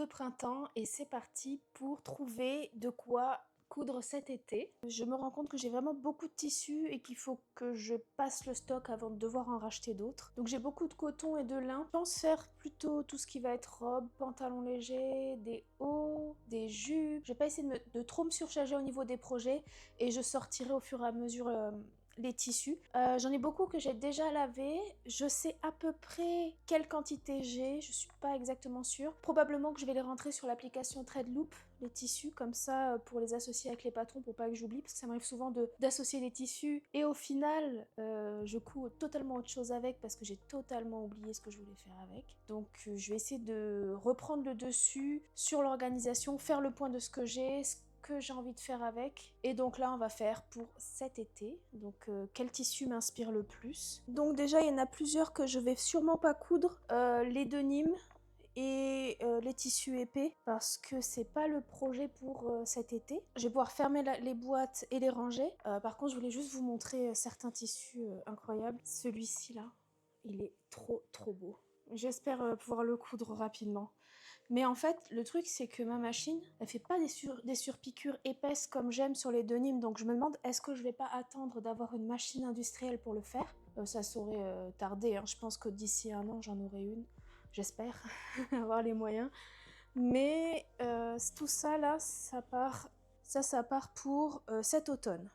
de printemps et c'est parti pour trouver de quoi coudre cet été. Je me rends compte que j'ai vraiment beaucoup de tissus et qu'il faut que je passe le stock avant de devoir en racheter d'autres. Donc j'ai beaucoup de coton et de lin. Je pense faire plutôt tout ce qui va être robe, pantalon léger, des hauts, des jupes. Je vais pas essayer de trop me surcharger au niveau des projets et je sortirai au fur et à mesure les tissus. J'en ai beaucoup que j'ai déjà lavé. Je sais à peu près quelle quantité j'ai, je suis pas exactement sûre. Probablement que je vais les rentrer sur l'application Threadloop, les tissus, comme ça pour les associer avec les patrons pour pas que j'oublie, parce que ça m'arrive souvent d'associer les tissus et au final je couds totalement autre chose avec parce que j'ai totalement oublié ce que je voulais faire avec. Donc je vais essayer de reprendre le dessus sur l'organisation, faire le point de ce que j'ai envie de faire avec. Et donc là on va faire pour cet été. Donc quel tissu m'inspire le plus. Donc déjà il y en a plusieurs que je vais sûrement pas coudre. Les denims et les tissus épais parce que c'est pas le projet pour cet été. Je vais pouvoir fermer les boîtes et les ranger. Par contre je voulais juste vous montrer certains tissus incroyables. Celui-ci là, il est trop beau. J'espère pouvoir le coudre rapidement. Mais en fait, le truc, c'est que ma machine, elle fait pas des surpiqûres épaisses comme j'aime sur les denims, donc je me demande, est-ce que je vais pas attendre d'avoir une machine industrielle pour le faire? Ça saurait tarder, hein. Je pense que d'ici un an, j'en aurai une. J'espère avoir les moyens. Mais tout ça, là, ça part pour cet automne.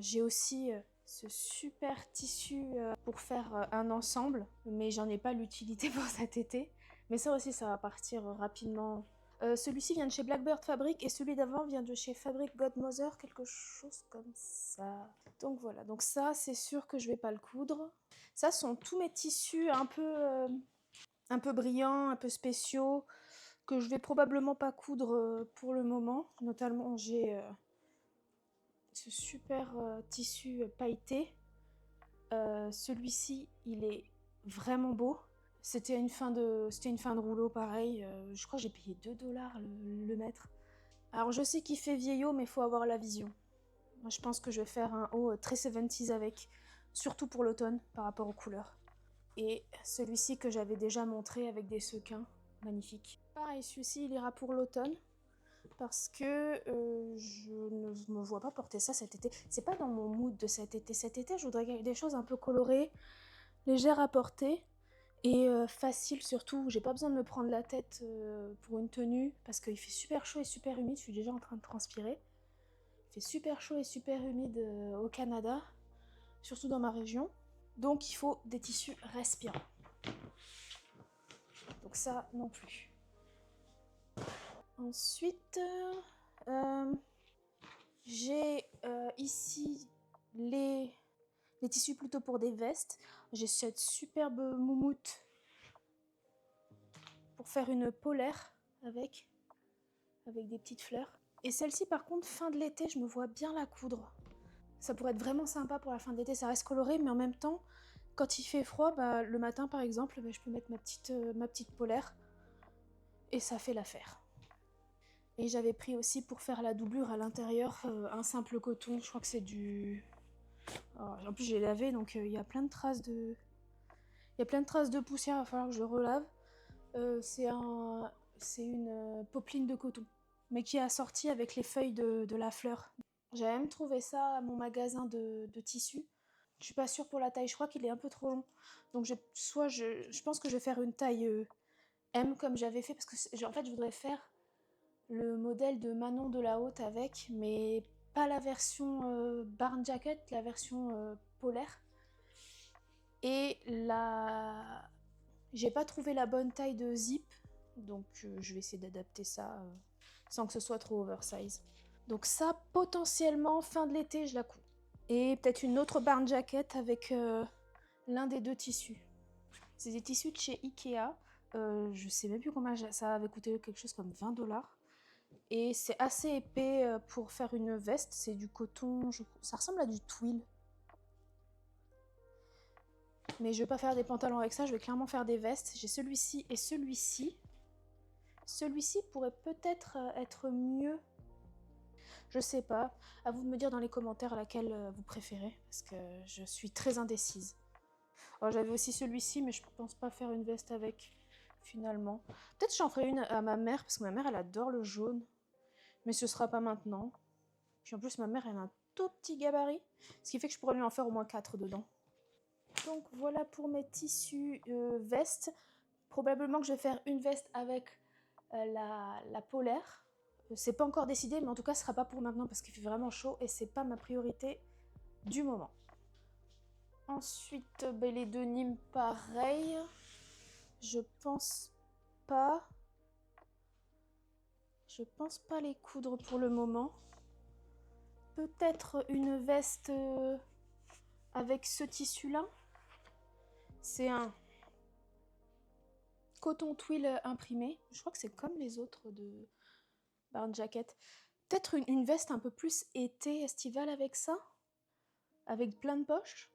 J'ai aussi ce super tissu pour faire un ensemble, mais j'en ai pas l'utilité pour cet été. Mais ça aussi, ça va partir rapidement. Celui-ci vient de chez Blackbird Fabric et celui d'avant vient de chez Fabric Godmother, quelque chose comme ça. Donc voilà, donc ça, c'est sûr que je vais pas le coudre. Ça sont tous mes tissus un peu brillants, un peu spéciaux, que je vais probablement pas coudre pour le moment. Notamment, j'ai ce super tissu pailleté. Celui-ci, il est vraiment beau. C'était une fin de rouleau pareil. Je crois que j'ai payé 2 $ le mètre. Alors je sais qu'il fait vieillot, mais il faut avoir la vision. Moi, je pense que je vais faire un haut très 70s avec, surtout pour l'automne par rapport aux couleurs. Et celui-ci que j'avais déjà montré avec des sequins, magnifique. Pareil, celui-ci il ira pour l'automne parce que je ne me vois pas porter ça cet été. C'est pas dans mon mood de cet été. Cet été, je voudrais des choses un peu colorées, légères à porter et faciles surtout. J'ai pas besoin de me prendre la tête pour une tenue parce qu'il fait super chaud et super humide. Je suis déjà en train de transpirer. Il fait super chaud et super humide au Canada, surtout dans ma région. Donc il faut des tissus respirants. Donc ça non plus. Ensuite, j'ai ici les tissus plutôt pour des vestes. J'ai cette superbe moumoute pour faire une polaire avec des petites fleurs. Et celle-ci par contre, fin de l'été, je me vois bien la coudre. Ça pourrait être vraiment sympa pour la fin de l'été, ça reste coloré, mais en même temps, quand il fait froid, le matin par exemple, je peux mettre ma petite polaire et ça fait l'affaire. Et j'avais pris aussi pour faire la doublure à l'intérieur un simple coton, je crois que c'est du... Alors, en plus j'ai lavé donc il y a plein de traces de... Il y a plein de traces de poussière, il va falloir que je le relave. C'est une popeline de coton, mais qui est assortie avec les feuilles de la fleur. J'avais même trouvé ça à mon magasin de tissus. Je suis pas sûre pour la taille, je crois qu'il est un peu trop long. Donc je pense que je vais faire une taille M comme j'avais fait, parce que en fait je voudrais faire le modèle de Manon de la Haute avec, mais pas la version barn jacket, la version polaire. Et j'ai pas trouvé la bonne taille de zip, donc je vais essayer d'adapter ça sans que ce soit trop oversize. Donc ça, potentiellement, fin de l'été, je la couds. Et peut-être une autre barn jacket avec l'un des deux tissus. C'est des tissus de chez Ikea. Je sais même plus combien ça avait coûté, quelque chose comme 20 $. Et c'est assez épais pour faire une veste. C'est du coton, ça ressemble à du twill. Mais je vais pas faire des pantalons avec ça, je vais clairement faire des vestes. J'ai celui-ci et celui-ci. Celui-ci pourrait peut-être être mieux. Je sais pas. À vous de me dire dans les commentaires laquelle vous préférez, parce que je suis très indécise. Alors, j'avais aussi celui-ci, mais je pense pas faire une veste avec. finalement. Peut-être j'en ferai une à ma mère, parce que ma mère, elle adore le jaune. Mais ce sera pas maintenant. Puis en plus, ma mère, elle a un tout petit gabarit, ce qui fait que je pourrais lui en faire au moins 4 dedans. Donc voilà pour mes tissus vestes. Probablement que je vais faire une veste avec la polaire. C'est pas encore décidé, mais en tout cas, ce sera pas pour maintenant parce qu'il fait vraiment chaud et c'est pas ma priorité du moment. Ensuite, les deux Nîmes, pareil. Je pense pas les coudre pour le moment. Peut-être une veste avec ce tissu-là. C'est un coton twill imprimé. Je crois que c'est comme les autres de Barn Jacket. Peut-être une veste un peu plus été, estivale avec ça. Avec plein de poches.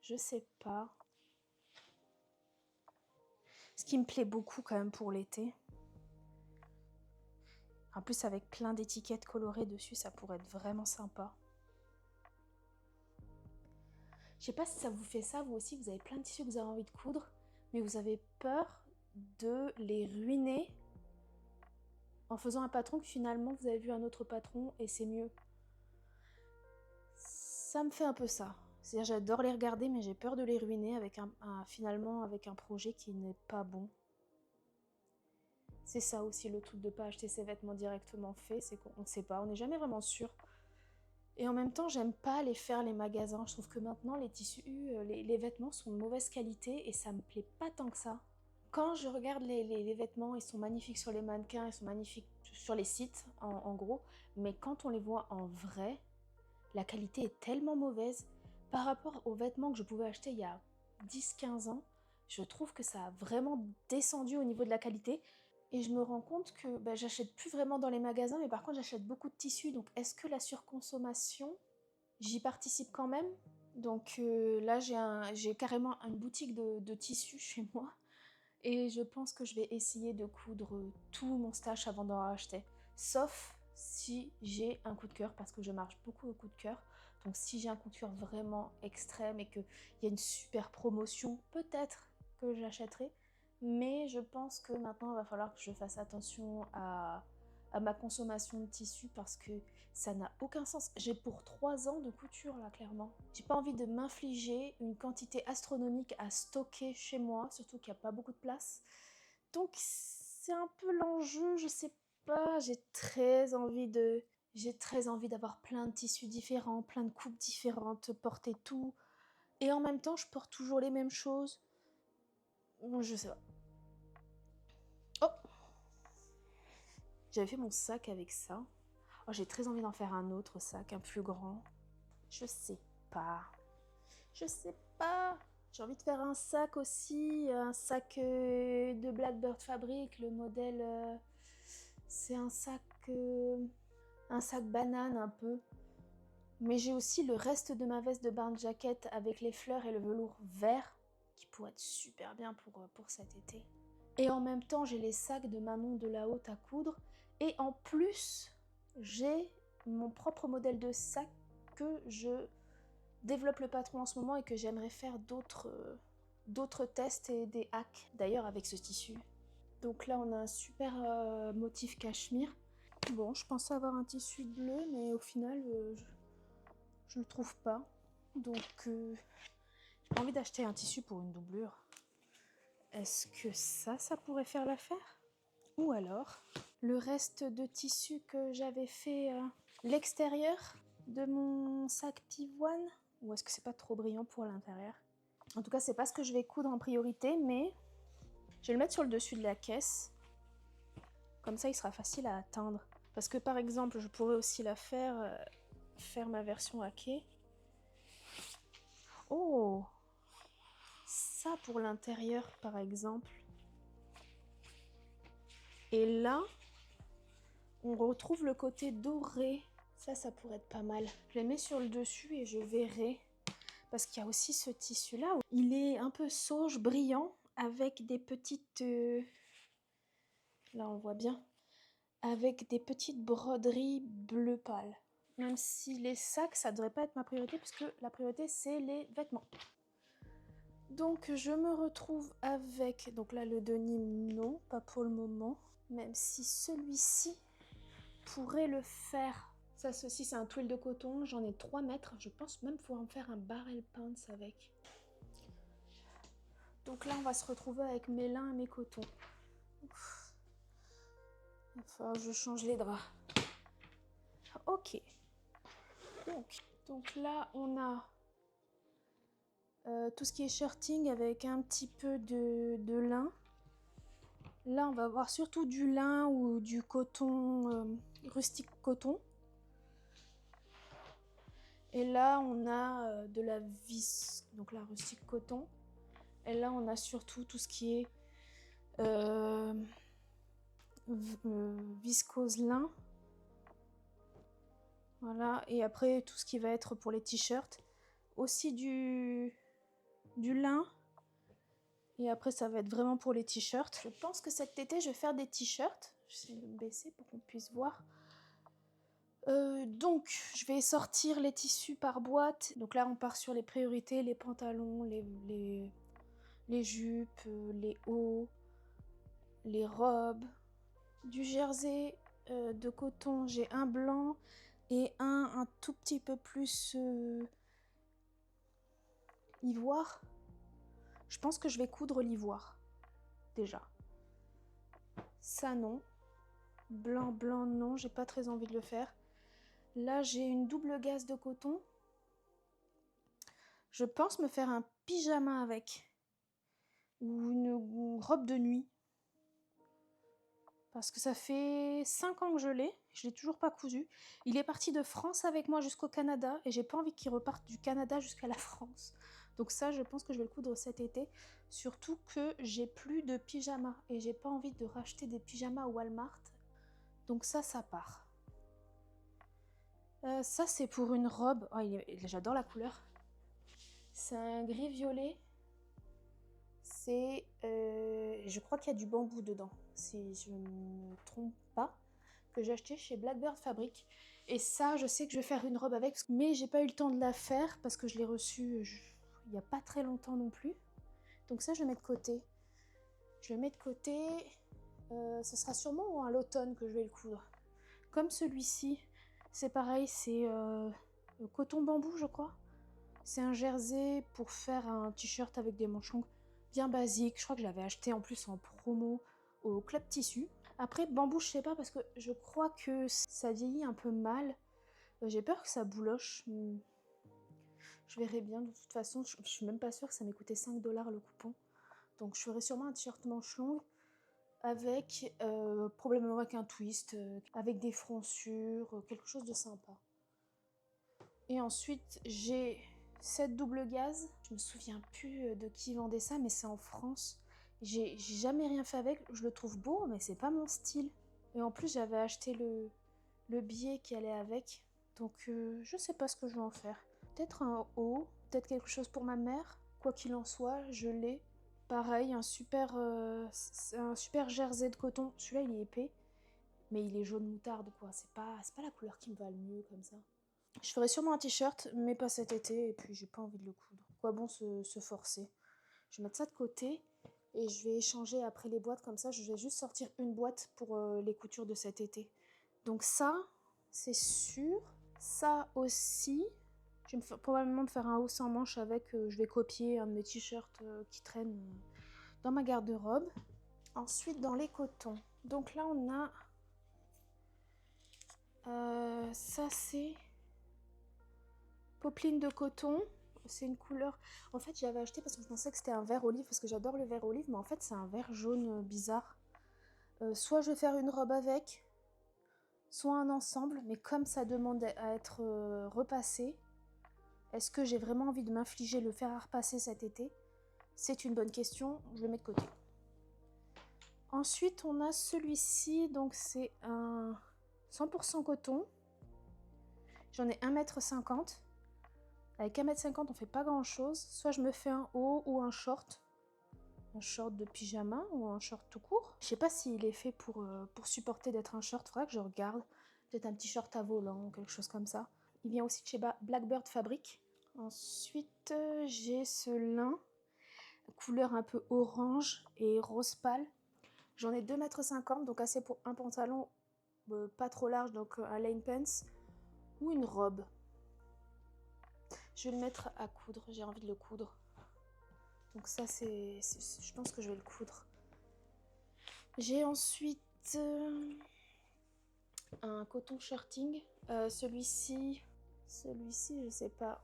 Je sais pas. Ce qui me plaît beaucoup quand même pour l'été. En plus avec plein d'étiquettes colorées dessus, ça pourrait être vraiment sympa. Je sais pas si ça vous fait ça, vous aussi, vous avez plein de tissus que vous avez envie de coudre, mais vous avez peur de les ruiner en faisant un patron que finalement vous avez vu un autre patron et c'est mieux. Ça me fait un peu ça. C'est-à-dire j'adore les regarder, mais j'ai peur de les ruiner avec finalement avec un projet qui n'est pas bon. C'est ça aussi le truc de pas acheter ses vêtements directement faits, c'est qu'on ne sait pas, on n'est jamais vraiment sûr. Et en même temps, j'aime pas les faire les magasins. Je trouve que maintenant les tissus, les vêtements sont de mauvaise qualité et ça me plaît pas tant que ça. Quand je regarde les vêtements, ils sont magnifiques sur les mannequins, ils sont magnifiques sur les sites en gros, mais quand on les voit en vrai, la qualité est tellement mauvaise par rapport aux vêtements que je pouvais acheter il y a 10-15 ans. Je trouve que ça a vraiment descendu au niveau de la qualité. Et je me rends compte que j'achète plus vraiment dans les magasins, mais par contre j'achète beaucoup de tissus. Donc est-ce que la surconsommation, j'y participe quand même? Donc là j'ai carrément une boutique de tissus chez moi. Et je pense que je vais essayer de coudre tout mon stash avant d'en racheter. Sauf si j'ai un coup de cœur, parce que je marche beaucoup au coup de cœur. Donc si j'ai un coup de cœur vraiment extrême et qu'il y a une super promotion, peut-être que j'achèterai. Mais je pense que maintenant, il va falloir que je fasse attention à ma consommation de tissus parce que ça n'a aucun sens. J'ai pour 3 ans de couture là, clairement. J'ai pas envie de m'infliger une quantité astronomique à stocker chez moi, surtout qu'il n'y a pas beaucoup de place. Donc c'est un peu l'enjeu, je sais pas, j'ai très envie d'avoir plein de tissus différents, plein de coupes différentes, porter tout. Et en même temps, je porte toujours les mêmes choses. Je sais pas. Oh! J'avais fait mon sac avec ça. Oh, j'ai très envie d'en faire un autre sac, un plus grand. Je sais pas. Je sais pas. J'ai envie de faire un sac aussi, un sac de Blackbird Fabric, le modèle... c'est un sac banane un peu. Mais j'ai aussi le reste de ma veste de Barn Jacket avec les fleurs et le velours vert qui pourrait être super bien pour cet été. Et en même temps, j'ai les sacs de Manon de la Haute à coudre. Et en plus, j'ai mon propre modèle de sac que je développe le patron en ce moment et que j'aimerais faire d'autres tests et des hacks d'ailleurs avec ce tissu. Donc là, on a un super motif cachemire. Bon, je pensais avoir un tissu bleu, mais au final, je ne le trouve pas. Donc, j'ai pas envie d'acheter un tissu pour une doublure. Est-ce que ça pourrait faire l'affaire? Ou alors, le reste de tissu que j'avais fait l'extérieur de mon sac pivoine? Ou est-ce que c'est pas trop brillant pour l'intérieur? En tout cas, c'est pas ce que je vais coudre en priorité, mais je vais le mettre sur le dessus de la caisse. Comme ça, il sera facile à atteindre. Parce que par exemple, je pourrais aussi faire ma version hackée. Oh! Ça pour l'intérieur, par exemple. Et là, on retrouve le côté doré. Ça pourrait être pas mal. Je les mets sur le dessus et je verrai. Parce qu'il y a aussi ce tissu-là. Il est un peu sauge, brillant, avec des petites... Là, on voit bien. Avec des petites broderies bleu pâle. Même si les sacs, ça devrait pas être ma priorité, puisque la priorité, c'est les vêtements. Donc je me retrouve avec, donc là le denim non, pas pour le moment, même si celui-ci pourrait le faire. Ça ceci c'est un twill de coton, j'en ai 3 mètres, je pense même pouvoir me faire un barrel pants avec. Donc là on va se retrouver avec mes lins et mes cotons. Ouf. Il va falloir que je change les draps. Ok. Donc là on a tout ce qui est shirting avec un petit peu de lin. Là, on va avoir surtout du lin ou du coton, rustique coton. Et là, on a de la vis, donc la rustique coton. Et là, on a surtout tout ce qui est viscose lin. Voilà. Et après, tout ce qui va être pour les t-shirts. Aussi du lin. Et après, ça va être vraiment pour les t-shirts. Je pense que cet été, je vais faire des t-shirts. J'essaie de me baisser pour qu'on puisse voir. Donc, je vais sortir les tissus par boîte. Donc là, on part sur les priorités, les pantalons, les jupes, les hauts, les robes. Du jersey de coton, j'ai un blanc et un tout petit peu plus ivoire. Je pense que je vais coudre l'ivoire, déjà. Ça, non. Blanc, blanc, non, j'ai pas très envie de le faire. Là, j'ai une double gaze de coton. Je pense me faire un pyjama avec. Ou une robe de nuit. Parce que ça fait 5 ans que je l'ai toujours pas cousu. Il est parti de France avec moi jusqu'au Canada et j'ai pas envie qu'il reparte du Canada jusqu'à la France. Donc ça, je pense que je vais le coudre cet été. Surtout que j'ai plus de pyjama et j'ai pas envie de racheter des pyjamas au Walmart. Donc ça part. Ça, c'est pour une robe. Oh, j'adore la couleur. C'est un gris violet. Je crois qu'il y a du bambou dedans, si je ne me trompe pas, que j'ai acheté chez Blackbird Fabric. Et ça, je sais que je vais faire une robe avec, mais j'ai pas eu le temps de la faire parce que je l'ai reçue il n'y a pas très longtemps non plus. Donc ça, je le mets de côté. Je le mets de côté. Ce sera sûrement à l'automne que je vais le coudre. Comme celui-ci, c'est pareil, c'est coton bambou, je crois. C'est un jersey pour faire un t-shirt avec des manches longues. Bien basique, je crois que je l'avais acheté en plus en promo au Club Tissu. Après bambou, je sais pas parce que je crois que ça vieillit un peu mal. J'ai peur que ça bouloche. Je verrai bien, de toute façon, je suis même pas sûre que ça m'ait coûté 5 $ le coupon. Donc je ferai sûrement un t-shirt manche longue avec probablement avec un twist, avec des froncures, quelque chose de sympa. Et ensuite j'ai cette double gaze, je me souviens plus de qui vendait ça, mais c'est en France. J'ai jamais rien fait avec, je le trouve beau, mais c'est pas mon style. Et en plus, j'avais acheté le billet qui allait avec, donc je sais pas ce que je vais en faire. Peut-être un haut, peut-être quelque chose pour ma mère. Quoi qu'il en soit, je l'ai. Pareil, un super jersey de coton. Celui-là, il est épais, mais il est jaune moutarde, quoi. C'est pas la couleur qui me va le mieux comme ça. Je ferai sûrement un t-shirt, mais pas cet été, et puis j'ai pas envie de le coudre. Quoi bon se forcer. Je vais mettre ça de côté, et je vais échanger après les boîtes, comme ça je vais juste sortir une boîte pour les coutures de cet été. Donc ça, c'est sûr. Ça aussi, je vais probablement me faire un haut sans manche avec, je vais copier un de mes t-shirts qui traîne dans ma garde-robe. Ensuite, dans les cotons. Donc là, on a... ça, c'est... Popeline de coton, c'est une couleur... En fait, j'avais acheté parce que je pensais que c'était un vert olive, parce que j'adore le vert olive, mais en fait, c'est un vert jaune bizarre. Soit je vais faire une robe avec, soit un ensemble, mais comme ça demande à être repassé, est-ce que j'ai vraiment envie de m'infliger le fer à repasser cet été? C'est une bonne question, je le mets de côté. Ensuite, on a celui-ci, donc c'est un 100% coton. J'en ai 1,50 m. Avec 1,50 m, on fait pas grand chose. Soit je me fais un haut ou un short. Un short de pyjama ou un short tout court. Je sais pas s'il est fait pour supporter d'être un short. Faudra que je regarde. Peut-être un petit short à volant ou quelque chose comme ça. Il vient aussi de chez Blackbird Fabric. Ensuite, j'ai ce lin. couleur un peu orange et rose pâle. J'en ai 2,50 m, donc assez pour un pantalon pas trop large, donc un lane pants ou une robe. Je vais le mettre à coudre, j'ai envie de le coudre. Donc ça, je pense que je vais le coudre. J'ai ensuite un coton shirting. Celui-ci, je sais pas.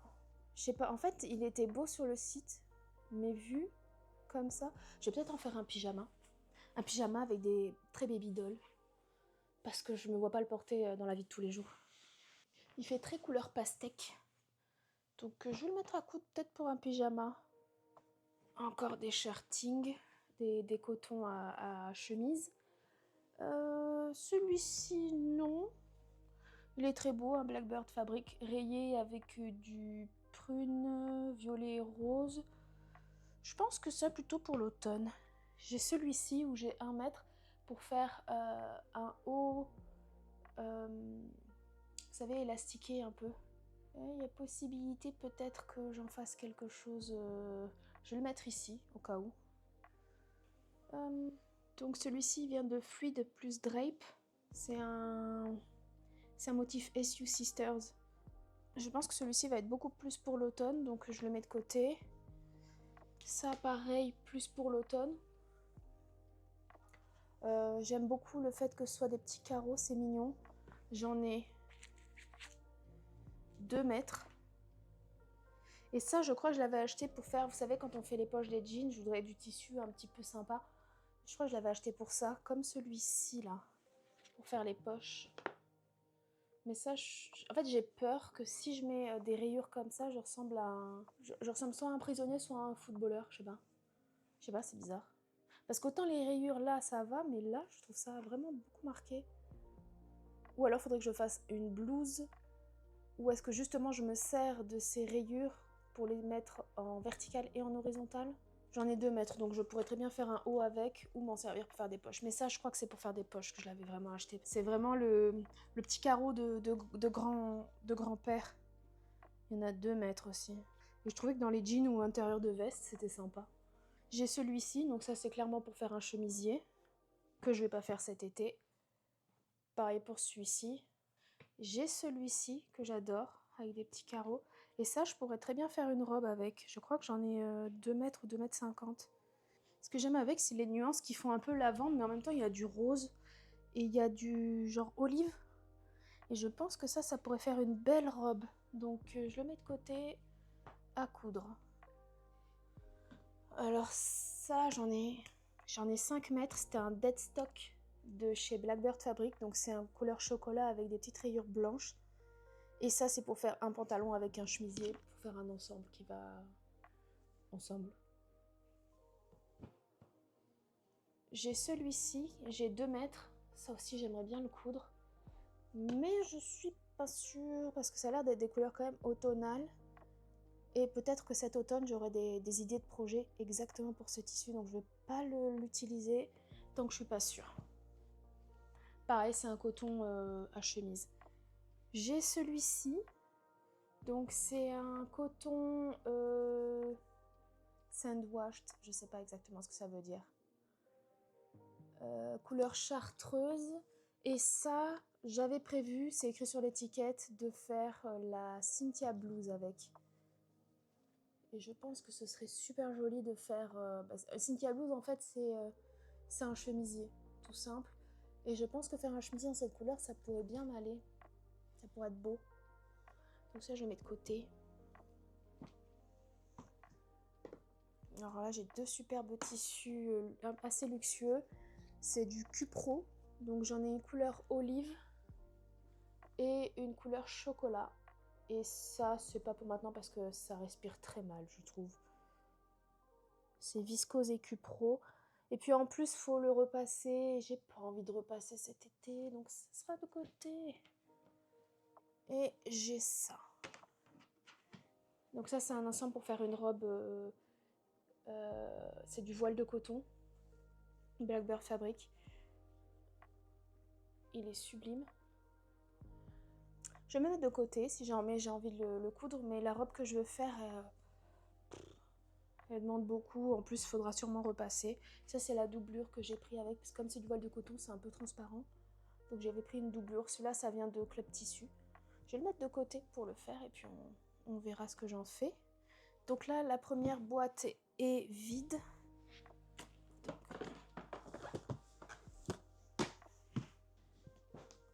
En fait, il était beau sur le site, mais vu comme ça, je vais peut-être en faire un pyjama. Un pyjama avec des très baby dolls. Parce que je me vois pas le porter dans la vie de tous les jours. Il fait très couleur pastèque. Donc je vais le mettre à coudre peut-être pour un pyjama. Encore des shirtings, des cotons à chemise. Celui-ci, non. Il est très beau, un Blackbird Fabric rayé avec du prune, violet et rose. Je pense que ça plutôt pour l'automne. J'ai celui-ci où j'ai 1 mètre pour faire un haut, vous savez, élastiqué un peu. Il y a possibilité peut-être que j'en fasse quelque chose. Je vais le mettre ici, au cas où. Donc celui-ci vient de Fluid plus Drape. C'est un motif SU Sisters. Je pense que celui-ci va être beaucoup plus pour l'automne, donc je le mets de côté. Ça, pareil, plus pour l'automne. J'aime beaucoup le fait que ce soit des petits carreaux, c'est mignon. J'en ai 2 mètres. Et ça, je crois que je l'avais acheté pour faire, vous savez, quand on fait les poches des jeans, je voudrais du tissu un petit peu sympa. Je crois que je l'avais acheté pour ça, comme celui-ci là, pour faire les poches. Mais ça, en fait, j'ai peur que si je mets des rayures comme ça, je ressemble à je ressemble soit à un prisonnier, soit à un footballeur, je sais pas. Je sais pas, c'est bizarre. Parce qu'autant les rayures là, ça va, mais là, je trouve ça vraiment beaucoup marqué. Ou alors, faudrait que je fasse une blouse. Ou est-ce que justement, je me sers de ces rayures pour les mettre en vertical et en horizontal? J'en ai 2 mètres, donc je pourrais très bien faire un haut avec ou m'en servir pour faire des poches. Mais ça, je crois que c'est pour faire des poches que je l'avais vraiment acheté. C'est vraiment le petit carreau de grand-père. Il y en a 2 mètres aussi. Et je trouvais que dans les jeans ou intérieur de veste, c'était sympa. J'ai celui-ci, donc ça c'est clairement pour faire un chemisier, que je vais pas faire cet été. Pareil pour celui-ci. J'ai celui-ci que j'adore, avec des petits carreaux. Et ça, je pourrais très bien faire une robe avec. Je crois que j'en ai 2 mètres ou 2,50 m. Ce que j'aime avec, c'est les nuances qui font un peu lavande, mais en même temps, il y a du rose et il y a du genre olive. Et je pense que ça pourrait faire une belle robe. Donc, je le mets de côté à coudre. Alors ça, j'en ai 5 mètres. C'était un dead stock de chez Blackbird Fabric. Donc, c'est un couleur chocolat avec des petites rayures blanches. Et ça, c'est pour faire un pantalon avec un chemisier, pour faire un ensemble qui va ensemble. J'ai celui-ci, j'ai 2 mètres. Ça aussi, j'aimerais bien le coudre. Mais je suis pas sûre, parce que ça a l'air d'être des couleurs quand même automnales. Et peut-être que cet automne, j'aurai des idées de projet exactement pour ce tissu. Donc, je vais pas l'utiliser tant que je suis pas sûre. Pareil, c'est un coton à chemise. J'ai celui-ci. Donc, c'est un coton sandwashed. Je sais pas exactement ce que ça veut dire. Couleur chartreuse. Et ça, j'avais prévu, c'est écrit sur l'étiquette, de faire la Cynthia Blues avec. Et je pense que ce serait super joli de faire... Cynthia Blues, en fait, c'est un chemisier, tout simple. Et je pense que faire un chemisier dans cette couleur, ça pourrait bien aller. Ça pourrait être beau. Donc ça, je mets de côté. Alors là, j'ai 2 superbes tissus assez luxueux. C'est du Cupro. Donc j'en ai une couleur olive et une couleur chocolat. Et ça, c'est pas pour maintenant parce que ça respire très mal, je trouve. C'est viscose et Cupro. Et puis en plus, faut le repasser. J'ai pas envie de repasser cet été, donc ça sera de côté. Et j'ai ça. Donc ça, c'est un ensemble pour faire une robe. C'est du voile de coton. Blackbird Fabric. Il est sublime. Je vais me mettre de côté si j'ai envie de le coudre, mais la robe que je veux faire, Elle demande beaucoup, en plus il faudra sûrement repasser. Ça c'est la doublure que j'ai pris avec, parce que comme c'est du voile de coton, c'est un peu transparent. Donc j'avais pris une doublure, celui-là ça vient de Club Tissu. Je vais le mettre de côté pour le faire et puis on verra ce que j'en fais. Donc là la première boîte est vide.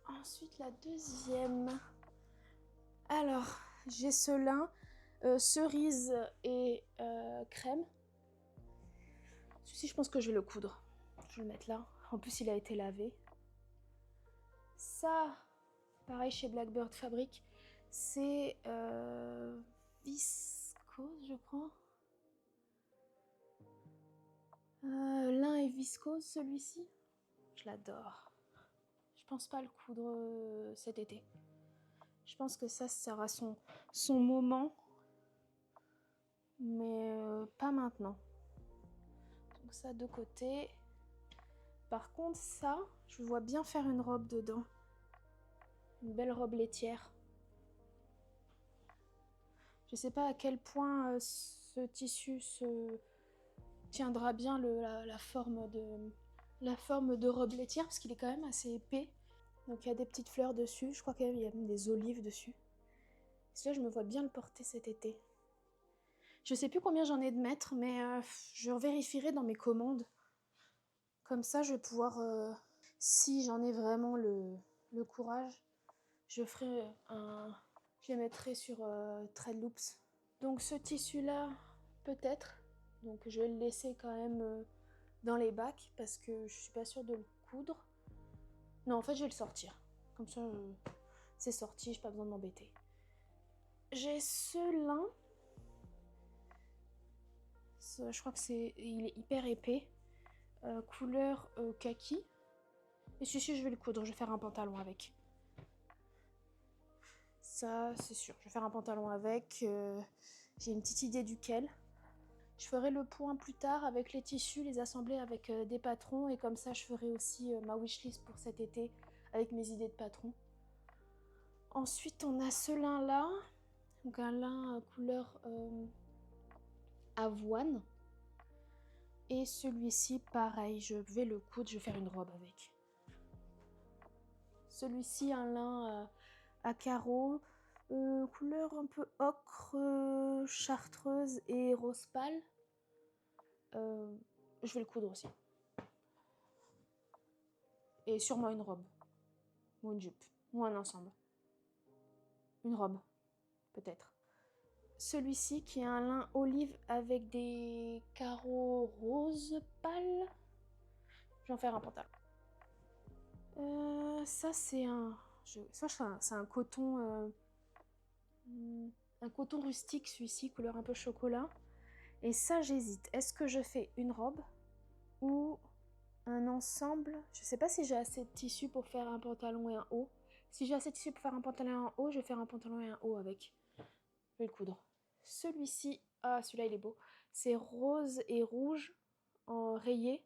Ensuite la deuxième. Alors j'ai ce lin cerise et crème. Celui-ci je pense que je vais le coudre. Je vais le mettre là. En plus il a été lavé. Ça, pareil chez Blackbird Fabric, c'est viscose je crois. Lin est viscose celui-ci. Je l'adore. Je pense pas le coudre cet été. Je pense que ça sera son moment. Mais pas maintenant. Donc ça de côté. Par contre ça, je vois bien faire une robe dedans. Une belle robe laitière. Je sais pas à quel point ce tissu se tiendra bien la forme de robe laitière parce qu'il est quand même assez épais. Donc il y a des petites fleurs dessus. Je crois qu'il y a même des olives dessus. Celui-là, je me vois bien le porter cet été. Je sais plus combien j'en ai de mètres, mais je vérifierai dans mes commandes. Comme ça, je vais pouvoir, si j'en ai vraiment le courage, je les mettrai sur Threadloops. Donc ce tissu-là, peut-être. Donc je vais le laisser quand même dans les bacs parce que je suis pas sûre de le coudre. Non, en fait, je vais le sortir. Comme ça, c'est sorti, j'ai pas besoin de m'embêter. J'ai ce lin. Je crois que il est hyper épais. Couleur kaki. Et celui-ci, je vais le coudre. Je vais faire un pantalon avec. Ça, c'est sûr. Je vais faire un pantalon avec. J'ai une petite idée duquel. Je ferai le point plus tard avec les tissus, les assembler avec des patrons. Et comme ça, je ferai aussi ma wishlist pour cet été avec mes idées de patrons. Ensuite, on a ce lin-là. Donc un lin couleur avoine. Et celui-ci, pareil, je vais le coudre, je vais faire une robe avec. Celui-ci, un lin à carreaux, couleur un peu ocre, chartreuse et rose pâle. Je vais le coudre aussi. Et sûrement une robe, ou une jupe, ou un ensemble. Une robe, peut-être. Celui-ci qui est un lin olive avec des carreaux rose pâle. Je vais en faire un pantalon. Ça c'est un coton, un coton rustique celui-ci, couleur un peu chocolat. Et ça j'hésite. Est-ce que je fais une robe ou un ensemble? Je sais pas si j'ai assez de tissu pour faire un pantalon et un haut. Si j'ai assez de tissu pour faire un pantalon et un haut, je vais faire un pantalon et un haut avec. Je vais le coudre. Celui-ci, ah celui-là il est beau. C'est rose et rouge en rayé.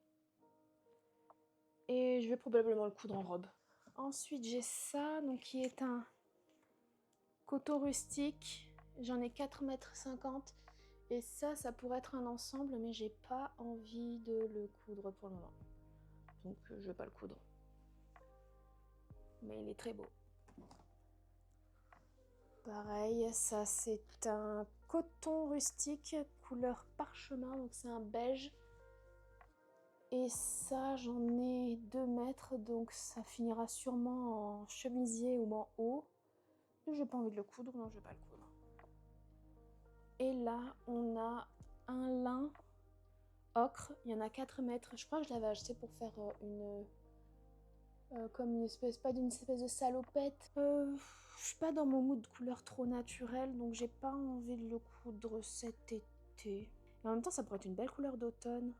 Et je vais probablement le coudre en robe. Ensuite j'ai ça, donc qui est un coton rustique. J'en ai 4,50 m. Et ça pourrait être un ensemble, mais j'ai pas envie de le coudre pour le moment. Donc je vais pas le coudre. Mais il est très beau. Pareil, ça c'est un coton rustique couleur parchemin, donc c'est un beige. Et ça j'en ai 2 mètres, donc ça finira sûrement en chemisier ou en haut. J'ai pas envie de le coudre, non je vais pas le coudre. Et là on a un lin ocre, il y en a 4 mètres. Je crois que je l'avais acheté pour faire comme une espèce, pas d'une espèce de salopette. Je suis pas dans mon mood de couleur trop naturelle, donc j'ai pas envie de le coudre cet été. Et en même temps, ça pourrait être une belle couleur d'automne.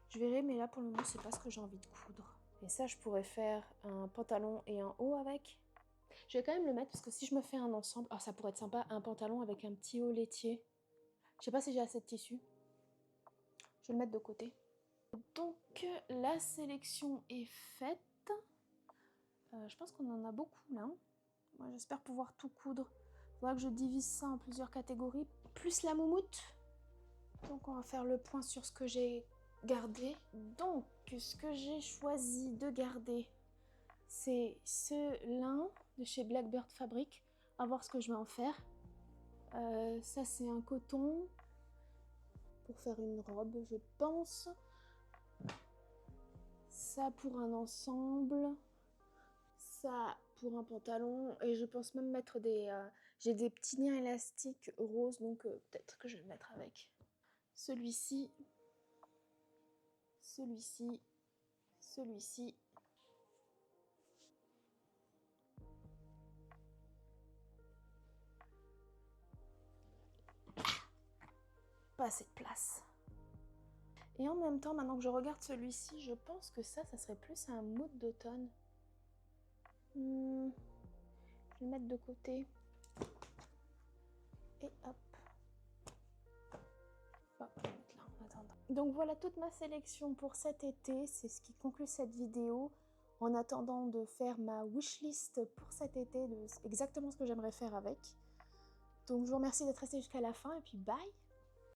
Je verrai, mais là pour le moment, c'est pas ce que j'ai envie de coudre. Et ça, je pourrais faire un pantalon et un haut avec. Je vais quand même le mettre parce que si je me fais un ensemble, ça pourrait être sympa, un pantalon avec un petit haut laitier. Je sais pas si j'ai assez de tissu. Je vais le mettre de côté. Donc la sélection est faite. Je pense qu'on en a beaucoup là. Moi, j'espère pouvoir tout coudre. Il faudra que je divise ça en plusieurs catégories. Plus la moumoute. Donc on va faire le point sur ce que j'ai gardé. Donc ce que j'ai choisi de garder, c'est ce lin de chez Blackbird Fabric. À voir ce que je vais en faire. Ça c'est un coton pour faire une robe, je pense. Ça pour un ensemble. Ça pour un pantalon. Et je pense même mettre des... j'ai des petits liens élastiques roses, donc peut-être que je vais le mettre avec. Celui-ci. Celui-ci. Celui-ci. Pas assez de place. Et en même temps, maintenant que je regarde celui-ci, je pense que ça serait plus un mood d'automne. Je vais le mettre de côté. Et hop. Hop, on va mettre là en attendant. Donc voilà toute ma sélection pour cet été. C'est ce qui conclut cette vidéo. En attendant de faire ma wishlist pour cet été, de exactement ce que j'aimerais faire avec. Donc je vous remercie d'être resté jusqu'à la fin et puis bye!